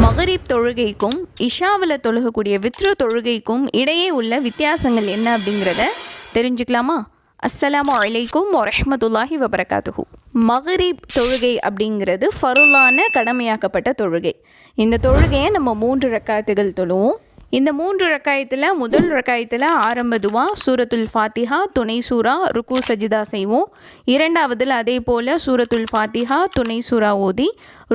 மகரிப் தொழுகைக்கும் இஷாவில் தொழுகக்கூடிய வித்ரு தொழுகைக்கும் இடையே உள்ள வித்தியாசங்கள் என்ன அப்படிங்கிறத தெரிஞ்சுக்கலாமா? அஸ்ஸலாமு அலைக்கும் வரஹ்மத்துல்லாஹி வபரகாத்துஹு. மகரிப் தொழுகை அப்படிங்கிறது ஃபருளான கடமையாக்கப்பட்ட தொழுகை. இந்த தொழுகையை நம்ம 3 ரக்காத்துகள் தொழுவோம். இந்த 3 ரக்காயத்தில் முதல் ரக்காயத்தில் ஆரம்ப துவா சூரத்துல் ஃபாத்திஹா, துணை சூரா, ருக்கு சஜிதா செய்வோம். இரண்டாவதில் அதே போல் சூரத்துல் ஃபாத்திஹா, துணை சூரா ஓதி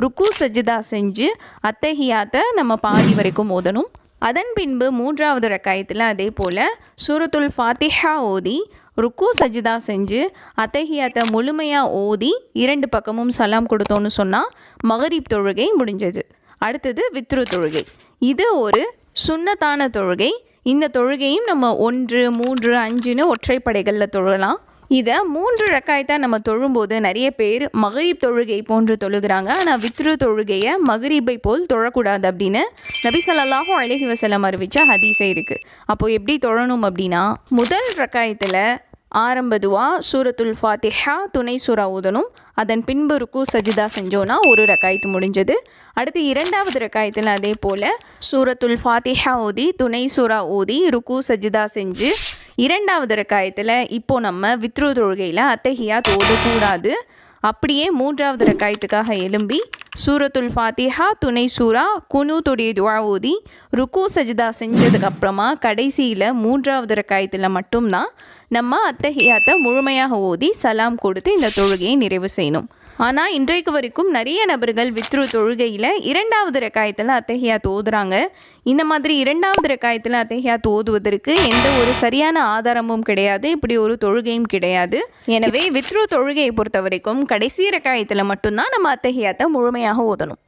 ருக்கு சஜிதா செஞ்சு அத்தஹியாத்தை நம்ம பாதி வரைக்கும் ஓதணும். அதன் பின்பு 3வது ரக்காயத்தில் அதே போல் சூரத்துல் ஃபாத்திஹா ஓதி ருக்கு சஜிதா செஞ்சு அத்தஹியாத்தை முழுமையாக ஓதி 2 பக்கமும் சலாம் கொடுத்தோன்னு சொன்னால் மகரிப் தொழுகை முடிஞ்சது. அடுத்தது வித்ரு தொழுகை. இது ஒரு சுன்னத்தான தொழுகை. இந்த தொழுகையும் நம்ம 1, 3, 5ன்னு ஒற்றைப்படைகளில் தொழலாம். இதை 3 ரக்காயத்தாக நம்ம தொழும்போது நிறைய பேர் மகரிப் தொழுகை போன்று தொழுகிறாங்க. ஆனால் வித்ரு தொழுகையை மகரிபை போல் தொழக்கூடாது அப்படின்னு நபி ஸல்லல்லாஹு அலைஹி வஸல்லம் அறிவித்த ஹதீஸே இருக்குது. அப்போது எப்படி தொழணும் அப்படின்னா, முதல் ரக்காயத்தில் ஆரம்ப துவா சூரத்துல் ஃபாத்திஹா, துணை சூரா ஓதணும். அதன் பின்பு ருக்கு சஜிதா செஞ்சோன்னா ஒரு ரக்காயத்து முடிஞ்சது. அடுத்து 2வது ரக்காயத்தில் அதே போல் சூரத்துல் ஃபாத்திஹா ஓதி துணை சூரா ஓதி ருக்கு சஜிதா செஞ்சு 2வது ரக்காயத்தில் இப்போது நம்ம வித்ரு தொழுகையில் அத்தஹியாத் ஓதக்கூடாது. அப்படியே 3வது ரக்காயத்துக்காக எழும்பி சூரத்துல் ஃபாத்திஹா, துணை சூரா, குனூத்துடைய துவா ஓதி ருக்கு சஜிதா செஞ்சதுக்கப்புறமா கடைசியில் 3வது ரக்காயத்தில் மட்டும்தான் நம்ம அத்தஹியாத்தை முழுமையாக ஓதி சலாம் கொடுத்து இந்த தொழுகையை நிறைவு செய்யணும். ஆனால் இன்றைக்கு வரைக்கும் நிறைய நபர்கள் வித்ரு தொழுகையில் 2வது ரக்காயத்தில் அத்தஹியாத் ஓதுறாங்க. இந்த மாதிரி 2வது ரக்காயத்தில் அத்தஹியாத் ஓதுவதற்கு எந்த ஒரு சரியான ஆதாரமும் கிடையாது, இப்படி ஒரு தொழுகையும் கிடையாது. எனவே வித்ரு தொழுகையை பொறுத்த வரைக்கும் கடைசி ரக்காயத்தில் மட்டும்தான் நம்ம அத்தஹியாத்தை முழுமையாக ஓதணும்.